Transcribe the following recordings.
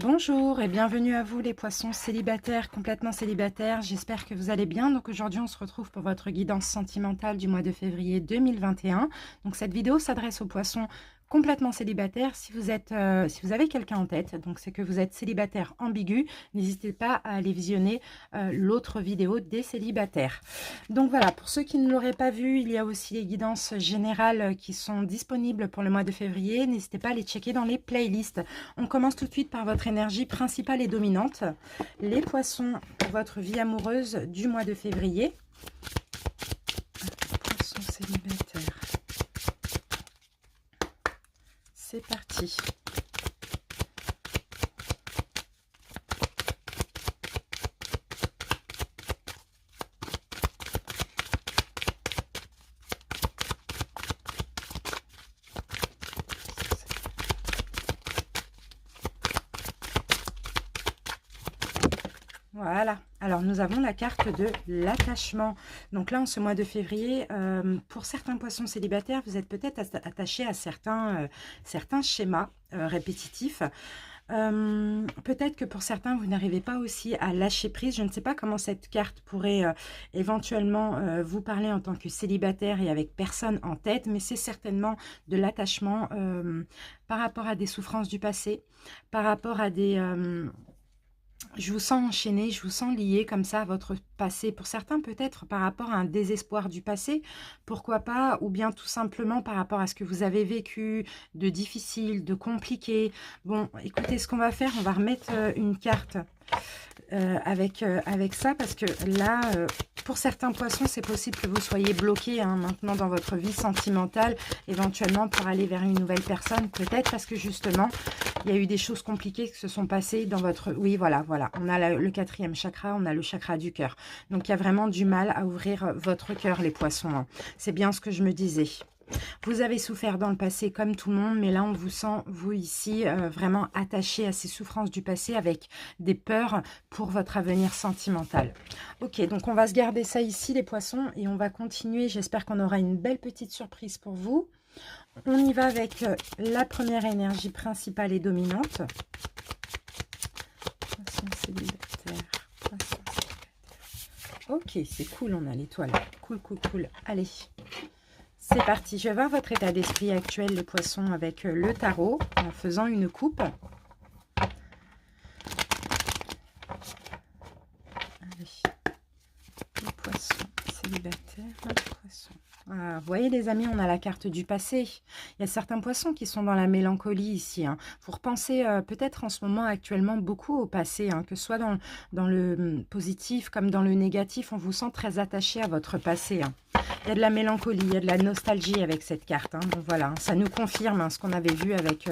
Bonjour et bienvenue à vous les poissons célibataires, complètement célibataires. J'espère que vous allez bien. Donc aujourd'hui on se retrouve pour votre guidance sentimentale du mois de février 2021. Donc cette vidéo s'adresse aux poissons complètement célibataires. Si vous avez quelqu'un en tête, donc c'est que vous êtes célibataire ambigu, n'hésitez pas à aller visionner l'autre vidéo des célibataires. Donc voilà, pour ceux qui ne l'auraient pas vu, il y a aussi les guidances générales qui sont disponibles pour le mois de février. N'hésitez pas à les checker dans les playlists. On commence tout de suite par votre énergie principale et dominante. Les poissons, votre vie amoureuse du mois de février. Poissons célibataires. C'est parti. Voilà, alors nous avons la carte de l'attachement. Donc là, en ce mois de février, pour certains poissons célibataires, vous êtes peut-être attaché à certains schémas répétitifs. Peut-être que pour certains, vous n'arrivez pas aussi à lâcher prise. Je ne sais pas comment cette carte pourrait éventuellement vous parler en tant que célibataire et avec personne en tête, mais c'est certainement de l'attachement par rapport à des souffrances du passé, par rapport à des... je vous sens enchaîné, je vous sens lié comme ça à votre passé. Pour certains, peut-être par rapport à un désespoir du passé, pourquoi pas, ou bien tout simplement par rapport à ce que vous avez vécu de difficile, de compliqué. Bon, écoutez, ce qu'on va faire, on va remettre une carte avec ça, parce que là, pour certains poissons, c'est possible que vous soyez bloqué maintenant dans votre vie sentimentale, éventuellement pour aller vers une nouvelle personne, peut-être parce que justement, il y a eu des choses compliquées qui se sont passées dans votre... Oui, voilà, on a le quatrième chakra, on a le chakra du cœur. Donc, il y a vraiment du mal à ouvrir votre cœur, les poissons. C'est bien ce que je me disais. Vous avez souffert dans le passé comme tout le monde, mais là, on vous sent, vous ici, vraiment attaché à ces souffrances du passé avec des peurs pour votre avenir sentimental. Ok, donc on va se garder ça ici, les poissons, et on va continuer. J'espère qu'on aura une belle petite surprise pour vous. On y va avec la première énergie principale et dominante. Poisson célibataire. Poisson célibataire. Ok, c'est cool, on a l'étoile. Cool, cool, cool. Allez. C'est parti, je vais voir votre état d'esprit actuel, les poissons, avec le tarot, en faisant une coupe. Allez, les poissons célibataires, poissons. Ah, vous voyez les amis, on a la carte du passé. Il y a certains poissons qui sont dans la mélancolie ici. Vous repensez peut-être en ce moment actuellement beaucoup au passé, que ce soit dans le positif comme dans le négatif. On vous sent très attaché à votre passé. Il y a de la mélancolie, il y a de la nostalgie avec cette carte. Donc voilà, ça nous confirme ce qu'on avait vu avec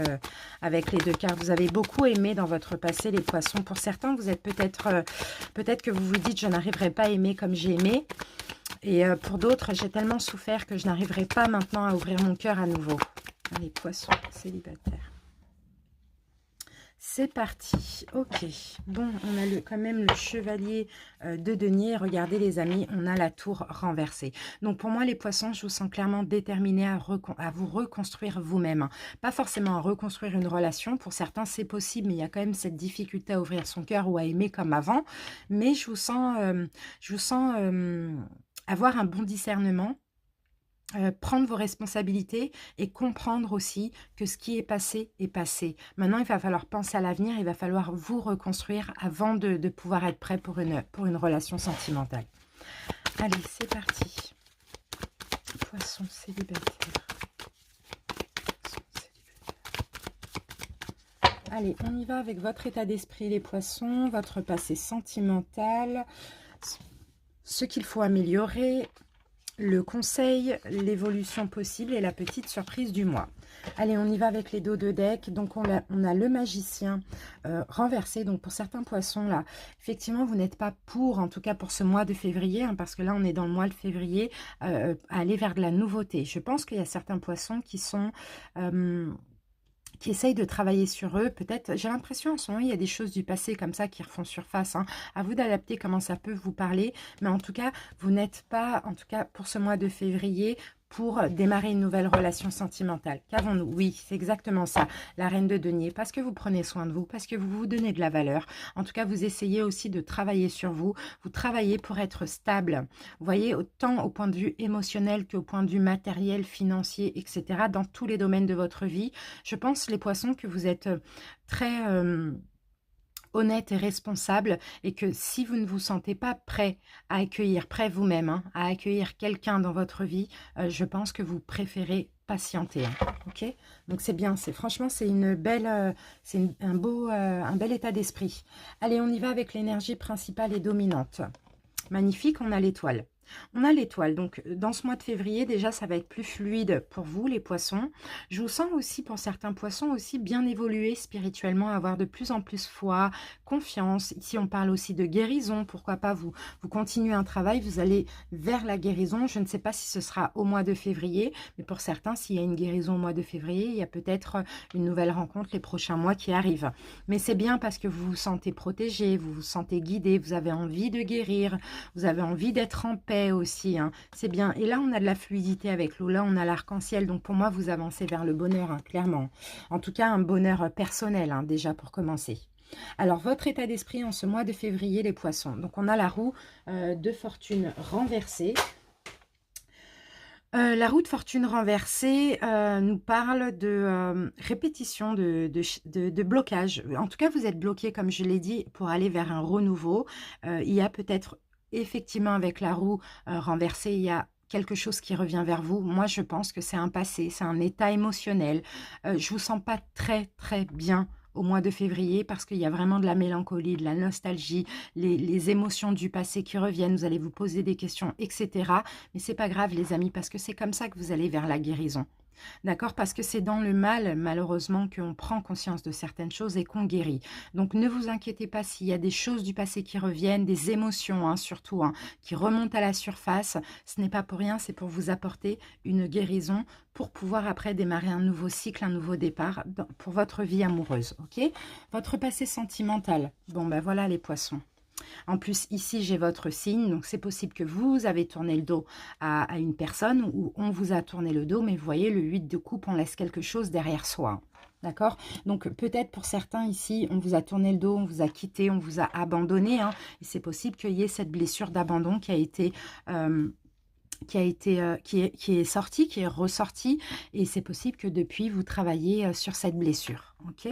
les deux cartes. Vous avez beaucoup aimé dans votre passé les poissons. Pour certains, vous êtes peut-être que vous vous dites « je n'arriverai pas à aimer comme j'ai aimé ». Et pour d'autres, j'ai tellement souffert que je n'arriverai pas maintenant à ouvrir mon cœur à nouveau. Allez, poissons célibataires. C'est parti. Ok. Bon, on a quand même le chevalier de denier. Regardez les amis, on a la tour renversée. Donc pour moi, les poissons, je vous sens clairement déterminés à vous reconstruire vous-même. Pas forcément à reconstruire une relation. Pour certains, c'est possible, mais il y a quand même cette difficulté à ouvrir son cœur ou à aimer comme avant. Mais je vous sens avoir un bon discernement, prendre vos responsabilités et comprendre aussi que ce qui est passé est passé. Maintenant, il va falloir penser à l'avenir, il va falloir vous reconstruire avant de pouvoir être prêt pour une relation sentimentale. Allez, c'est parti. Poisson célibataire. Allez, on y va avec votre état d'esprit, les poissons, votre passé sentimental, ce qu'il faut améliorer, le conseil, l'évolution possible et la petite surprise du mois. Allez, on y va avec les dos de deck. Donc, on a le magicien renversé. Donc, pour certains poissons, là, effectivement, vous n'êtes pas pour, en tout cas pour ce mois de février, parce que là, on est dans le mois de février, aller vers de la nouveauté. Je pense qu'il y a certains poissons qui sont... qui essayent de travailler sur eux. Peut-être, j'ai l'impression en ce moment, il y a des choses du passé comme ça qui refont surface. À vous d'adapter comment ça peut vous parler. Mais en tout cas, vous n'êtes pas, en tout cas pour ce mois de février, pour démarrer une nouvelle relation sentimentale. Qu'avons-nous? Oui, c'est exactement ça, la reine de denier, parce que vous prenez soin de vous, parce que vous vous donnez de la valeur. En tout cas, vous essayez aussi de travailler sur vous, vous travaillez pour être stable. Vous voyez, autant au point de vue émotionnel qu'au point de vue matériel, financier, etc., dans tous les domaines de votre vie. Je pense, les poissons, que vous êtes très honnête et responsable, et que si vous ne vous sentez pas prêt à accueillir, prêt vous-même, hein, à accueillir quelqu'un dans votre vie, je pense que vous préférez patienter. Hein, ok? Donc c'est bien, franchement c'est une belle, un bel état d'esprit. Allez, on y va avec l'énergie principale et dominante. Magnifique, on a l'étoile. On a l'étoile, donc dans ce mois de février, déjà, ça va être plus fluide pour vous, les poissons. Je vous sens aussi, pour certains poissons, aussi bien évoluer spirituellement, avoir de plus en plus foi, confiance. Ici, on parle aussi de guérison. Pourquoi pas, vous continuez un travail, vous allez vers la guérison. Je ne sais pas si ce sera au mois de février, mais pour certains, s'il y a une guérison au mois de février, il y a peut-être une nouvelle rencontre les prochains mois qui arrivent. Mais c'est bien parce que vous vous sentez protégé, vous vous sentez guidé, vous avez envie de guérir, vous avez envie d'être en paix aussi, hein. C'est bien. Et là, on a de la fluidité avec l'eau. Là, on a l'arc-en-ciel. Donc, pour moi, vous avancez vers le bonheur, hein, clairement. En tout cas, un bonheur personnel, hein, déjà, pour commencer. Alors, votre état d'esprit en ce mois de février, les poissons. Donc, on a la roue de fortune renversée. La roue de fortune renversée nous parle de répétition, de blocage. En tout cas, vous êtes bloqué, comme je l'ai dit, pour aller vers un renouveau. Il y a peut-être, effectivement, avec la roue renversée, il y a quelque chose qui revient vers vous. Moi, je pense que c'est un passé, c'est un état émotionnel. Je vous sens pas très, très bien au mois de février, parce qu'il y a vraiment de la mélancolie, de la nostalgie, les émotions du passé qui reviennent, vous allez vous poser des questions, etc. Mais c'est pas grave, les amis, parce que c'est comme ça que vous allez vers la guérison. D'accord? Parce que c'est dans le mal, malheureusement, qu'on prend conscience de certaines choses et qu'on guérit. Donc, ne vous inquiétez pas s'il y a des choses du passé qui reviennent, des émotions, hein, surtout, hein, qui remontent à la surface. Ce n'est pas pour rien, c'est pour vous apporter une guérison, pour pouvoir après démarrer un nouveau cycle, un nouveau départ pour votre vie amoureuse. Ok? Votre passé sentimental. Bon, ben voilà les poissons. En plus, ici, j'ai votre signe, donc c'est possible que vous avez tourné le dos à une personne, ou on vous a tourné le dos, mais vous voyez, le 8 de coupe, on laisse quelque chose derrière soi. D'accord? Donc, peut-être pour certains ici, on vous a tourné le dos, on vous a quitté, on vous a abandonné, hein, et c'est possible qu'il y ait cette blessure d'abandon qui a été... qui est sorti, qui est ressorti, et c'est possible que depuis vous travaillez sur cette blessure. Ok?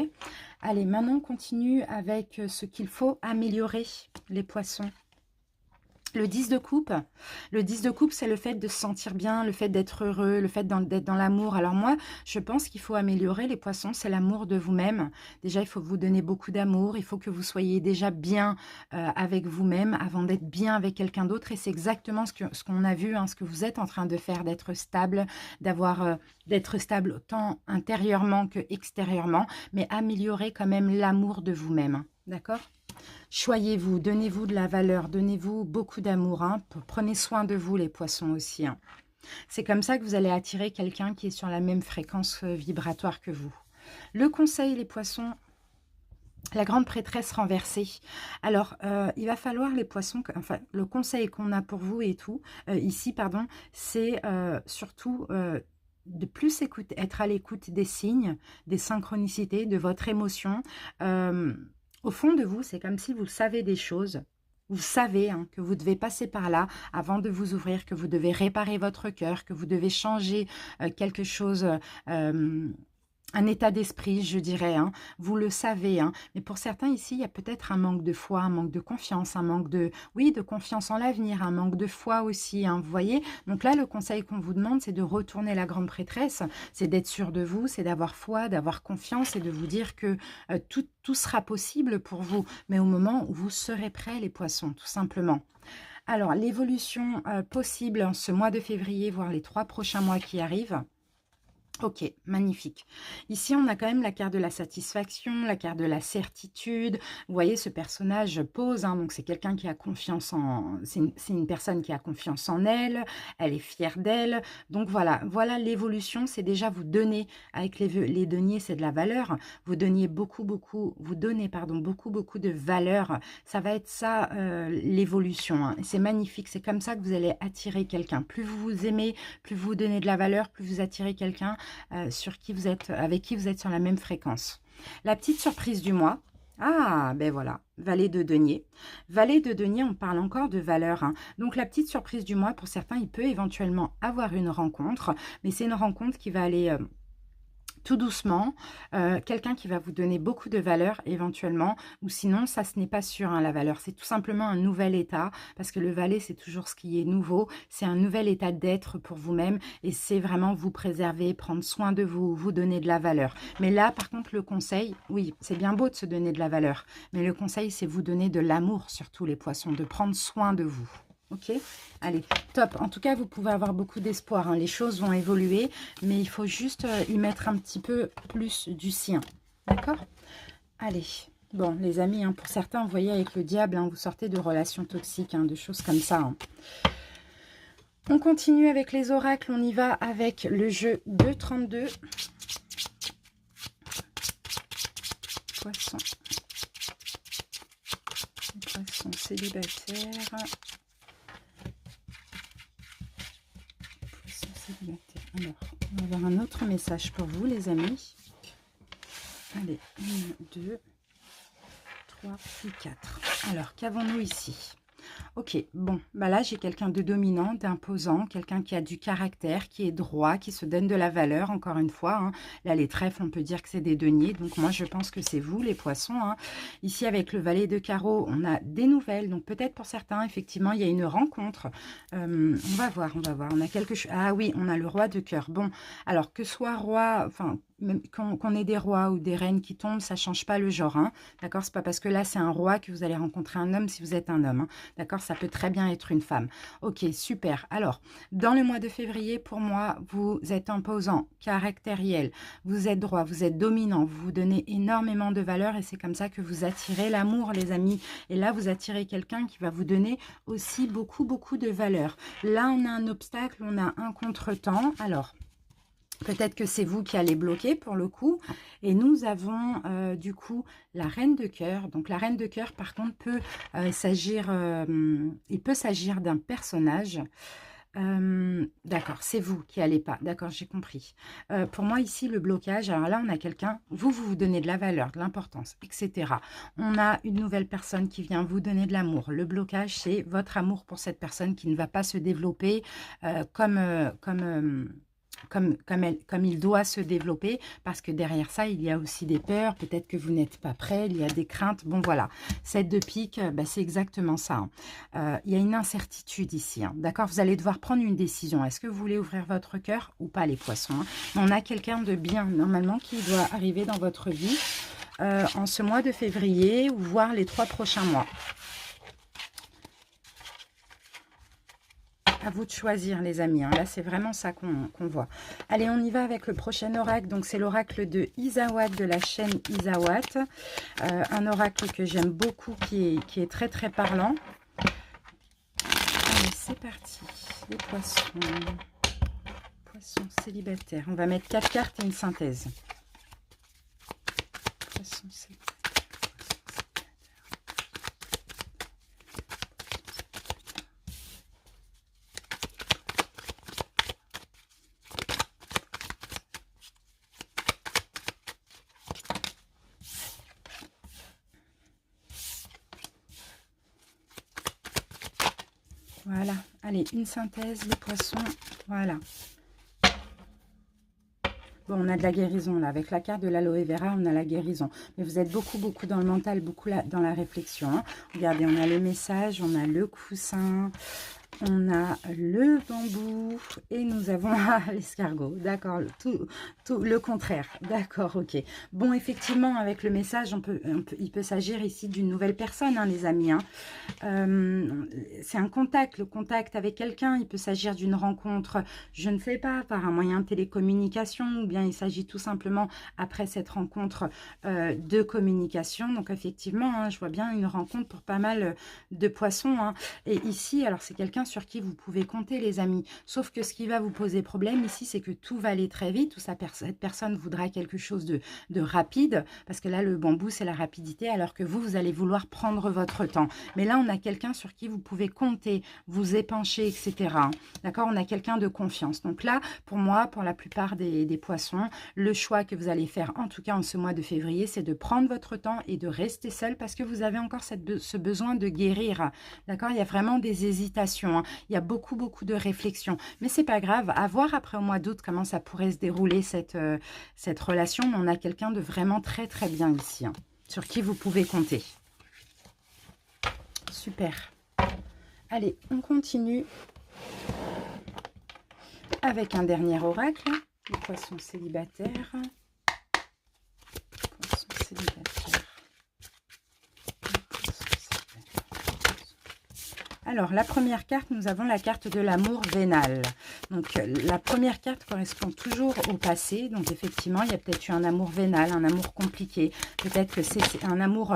Allez, maintenant on continue avec ce qu'il faut améliorer, les poissons. Le 10 de coupe, c'est le fait de se sentir bien, le fait d'être heureux, le fait d'être dans l'amour. Alors moi, je pense qu'il faut améliorer, les poissons, c'est l'amour de vous-même. Déjà, il faut vous donner beaucoup d'amour, il faut que vous soyez déjà bien avec vous-même avant d'être bien avec quelqu'un d'autre. Et c'est exactement ce qu'on a vu, hein, ce que vous êtes en train de faire, d'être stable, d'être stable tant intérieurement que extérieurement, mais améliorer quand même l'amour de vous-même. D'accord? Choyez-vous, donnez-vous de la valeur, donnez-vous beaucoup d'amour. Hein. Prenez soin de vous, les poissons aussi. Hein. C'est comme ça que vous allez attirer quelqu'un qui est sur la même fréquence vibratoire que vous. Le conseil, les poissons, la grande prêtresse renversée. Alors, il va falloir, les poissons, enfin, le conseil qu'on a pour vous et tout, ici, pardon, c'est surtout... de plus être à l'écoute des signes, des synchronicités, de votre émotion. Au fond de vous, c'est comme si vous savez des choses. Vous savez, hein, que vous devez passer par là avant de vous ouvrir, que vous devez réparer votre cœur, que vous devez changer quelque chose, un état d'esprit, je dirais. Hein. Vous le savez. Hein. Mais pour certains ici, il y a peut-être un manque de foi, un manque de confiance, un manque de, oui, de confiance en l'avenir, un manque de foi aussi. Hein, vous voyez? Donc là, le conseil qu'on vous demande, c'est de retourner la grande prêtresse. C'est d'être sûr de vous, c'est d'avoir foi, d'avoir confiance et de vous dire que tout sera possible pour vous. Mais au moment où vous serez prêts, les poissons, tout simplement. Alors, l'évolution possible en ce mois de février, voire les 3 prochains mois qui arrivent. Ok, magnifique. Ici, on a quand même la carte de la satisfaction, la carte de la certitude. Vous voyez, ce personnage pose, hein, donc c'est quelqu'un qui a confiance en... C'est une personne qui a confiance en elle, elle est fière d'elle. Donc voilà, voilà l'évolution, c'est déjà vous donner, avec les deniers, c'est de la valeur. Vous donniez vous donnez, pardon, beaucoup de valeur. Ça va être ça, l'évolution, hein. C'est magnifique, c'est comme ça que vous allez attirer quelqu'un. Plus vous vous aimez, plus vous donnez de la valeur, plus vous attirez quelqu'un avec qui vous êtes sur la même fréquence. La petite surprise du mois. Ah, ben voilà, valet de denier. Valet de denier, on parle encore de valeur, hein. Donc la petite surprise du mois, pour certains, il peut éventuellement avoir une rencontre, mais c'est une rencontre qui va aller... tout doucement, quelqu'un qui va vous donner beaucoup de valeur éventuellement, ou sinon ça ce n'est pas sûr, hein, la valeur, c'est tout simplement un nouvel état, parce que le valet c'est toujours ce qui est nouveau, c'est un nouvel état d'être pour vous-même, et c'est vraiment vous préserver, prendre soin de vous, vous donner de la valeur. Mais là par contre le conseil, oui c'est bien beau de se donner de la valeur, mais le conseil c'est vous donner de l'amour surtout les poissons, de prendre soin de vous. Ok, allez, top. En tout cas, vous pouvez avoir beaucoup d'espoir, hein. Les choses vont évoluer, mais il faut juste y mettre un petit peu plus du sien. D'accord? Allez. Bon, les amis, hein, pour certains, vous voyez, avec le diable, hein, vous sortez de relations toxiques, hein, de choses comme ça, hein. On continue avec les oracles. On y va avec le jeu 232. Poisson. Poisson célibataire. Alors, on va avoir un autre message pour vous, les amis. Allez, 1, 2, 3, puis 4. Alors, qu'avons-nous ici? Ok, bon, bah là j'ai quelqu'un de dominant, d'imposant, quelqu'un qui a du caractère, qui est droit, qui se donne de la valeur, encore une fois, hein. Là les trèfles, on peut dire que c'est des deniers, donc moi je pense que c'est vous les poissons, hein. Ici avec le valet de carreau, on a des nouvelles, donc peut-être pour certains, effectivement, il y a une rencontre. On va voir, on a quelque chose. Ah oui, on a le roi de cœur. Bon, alors que soit roi, enfin, même qu'on ait des rois ou des reines qui tombent, ça ne change pas le genre, hein. D'accord, c'est pas parce que là c'est un roi que vous allez rencontrer un homme si vous êtes un homme, hein. D'accord, ça peut très bien être une femme. Ok, super. Alors, dans le mois de février, pour moi, vous êtes imposant, caractériel, vous êtes droit, vous êtes dominant, vous vous donnez énormément de valeur et c'est comme ça que vous attirez l'amour, les amis. Et là, vous attirez quelqu'un qui va vous donner aussi beaucoup de valeur. Là, on a un obstacle, on a un contretemps. Alors, peut-être que c'est vous qui allez bloquer pour le coup. Et nous avons du coup la reine de cœur. Donc la reine de cœur par contre peut s'agir, il peut s'agir d'un personnage. D'accord, c'est vous qui allez pas. D'accord, j'ai compris. Pour moi ici le blocage, alors là on a quelqu'un, vous donnez de la valeur, de l'importance, etc. On a une nouvelle personne qui vient vous donner de l'amour. Le blocage c'est votre amour pour cette personne qui ne va pas se développer comme il doit se développer, parce que derrière ça, il y a aussi des peurs, peut-être que vous n'êtes pas prêt, il y a des craintes, bon voilà, 7 de pique, bah, c'est exactement ça, hein. Il y a une incertitude ici, hein. D'accord, vous allez devoir prendre une décision, est-ce que vous voulez ouvrir votre cœur ou pas les poissons, hein. On a quelqu'un de bien, normalement, qui doit arriver dans votre vie en ce mois de février, ou voire les 3 prochains mois. À vous de choisir, les amis, hein. Là, c'est vraiment ça qu'on voit. Allez, on y va avec le prochain oracle. Donc, c'est l'oracle de Isawat, de la chaîne Isawat. Un oracle que j'aime beaucoup, qui est très parlant. Allez, c'est parti. Les poissons. Poissons célibataires. On va mettre 4 cartes et une synthèse. Poissons célibataires. Voilà, allez, une synthèse, les poissons, voilà. Bon, on a de la guérison, là. Avec la carte de l'aloe vera, on a la guérison. Mais vous êtes beaucoup dans le mental, beaucoup dans la réflexion, hein. Regardez, on a le message, on a le coussin, on a le bambou et nous avons l'escargot. D'accord, tout le contraire. D'accord, ok. Bon, effectivement, avec le message, il peut s'agir ici d'une nouvelle personne, hein, les amis. Hein. C'est un contact, le contact avec quelqu'un. Il peut s'agir d'une rencontre, je ne sais pas, par un moyen de télécommunication, ou bien il s'agit tout simplement, après cette rencontre, de communication. Donc, effectivement, hein, je vois bien une rencontre pour pas mal de poissons. Hein. Et ici, alors c'est quelqu'un sur qui vous pouvez compter, les amis. Sauf que ce qui va vous poser problème ici, c'est que tout va aller très vite, ou cette personne voudra quelque chose de rapide, parce que là, le bambou, c'est la rapidité, alors que vous allez vouloir prendre votre temps. Mais là, on a quelqu'un sur qui vous pouvez compter, vous épancher, etc. D'accord? On a quelqu'un de confiance. Donc là, pour moi, pour la plupart des poissons, le choix que vous allez faire, en tout cas en ce mois de février, c'est de prendre votre temps et de rester seul, parce que vous avez encore ce besoin de guérir. D'accord? Il y a vraiment des hésitations. Hein. Il y a beaucoup de réflexions. Mais c'est pas grave. À voir après au mois d'août comment ça pourrait se dérouler cette relation. Mais on a quelqu'un de vraiment très bien ici. Hein, sur qui vous pouvez compter. Super. Allez, on continue avec un dernier oracle. Les poissons célibataires. Poissons célibataires. Alors, la première carte, nous avons la carte de l'amour vénal. Donc, la première carte correspond toujours au passé. Donc, effectivement, il y a peut-être eu un amour vénal, un amour compliqué. Peut-être que c'est un amour,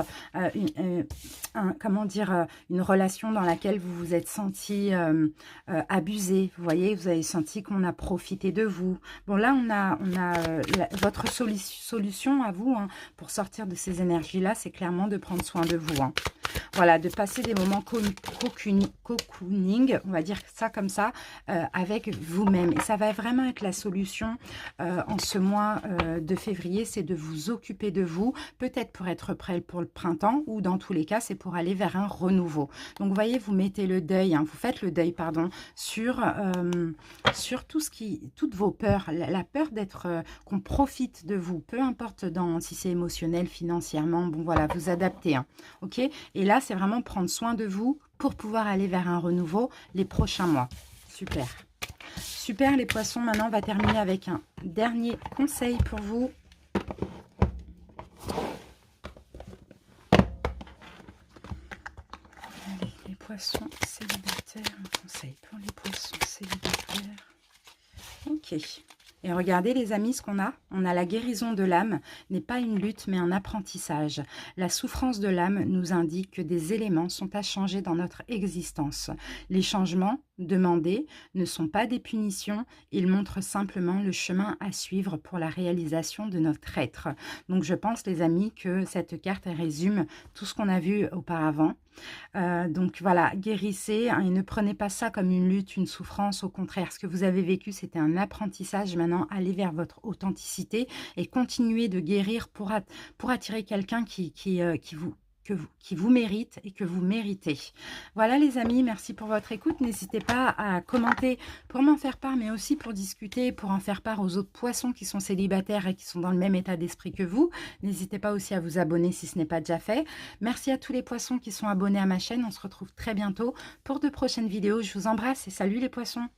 comment dire, une relation dans laquelle vous vous êtes senti abusé. Vous voyez, vous avez senti qu'on a profité de vous. Bon, là, on a votre solution à vous, hein, pour sortir de ces énergies-là, c'est clairement de prendre soin de vous. Hein. Voilà, de passer des moments cocooning, on va dire ça comme ça, avec vous-même. Et ça va vraiment être la solution en ce mois de février, c'est de vous occuper de vous, peut-être pour être prêt pour le printemps, ou dans tous les cas, c'est pour aller vers un renouveau. Donc, vous voyez, vous mettez le deuil, hein, vous faites le deuil, pardon, sur toutes vos peurs, la peur d'être, qu'on profite de vous, peu importe si c'est émotionnel, financièrement, bon voilà, vous adaptez, hein, ok? Et là, c'est vraiment prendre soin de vous pour pouvoir aller vers un renouveau les prochains mois. Super. Super, les poissons. Maintenant, on va terminer avec un dernier conseil pour vous. Allez, les poissons célibataires. Un conseil pour les poissons célibataires. Ok. Et regardez les amis, ce qu'on a. On a la guérison de l'âme, n'est pas une lutte mais un apprentissage. La souffrance de l'âme nous indique que des éléments sont à changer dans notre existence. Les changements demandés ne sont pas des punitions, ils montrent simplement le chemin à suivre pour la réalisation de notre être. Donc je pense les amis que cette carte elle résume tout ce qu'on a vu auparavant. Donc voilà, guérissez, hein, et ne prenez pas ça comme une lutte, une souffrance. Au contraire, ce que vous avez vécu, c'était un apprentissage. Maintenant, allez vers votre authenticité et continuez de guérir pour attirer quelqu'un qui vous mérite et que vous méritez. Voilà les amis, merci pour votre écoute. N'hésitez pas à commenter pour m'en faire part, mais aussi pour discuter, pour en faire part aux autres poissons qui sont célibataires et qui sont dans le même état d'esprit que vous. N'hésitez pas aussi à vous abonner si ce n'est pas déjà fait. Merci à tous les poissons qui sont abonnés à ma chaîne. On se retrouve très bientôt pour de prochaines vidéos. Je vous embrasse et salut les poissons.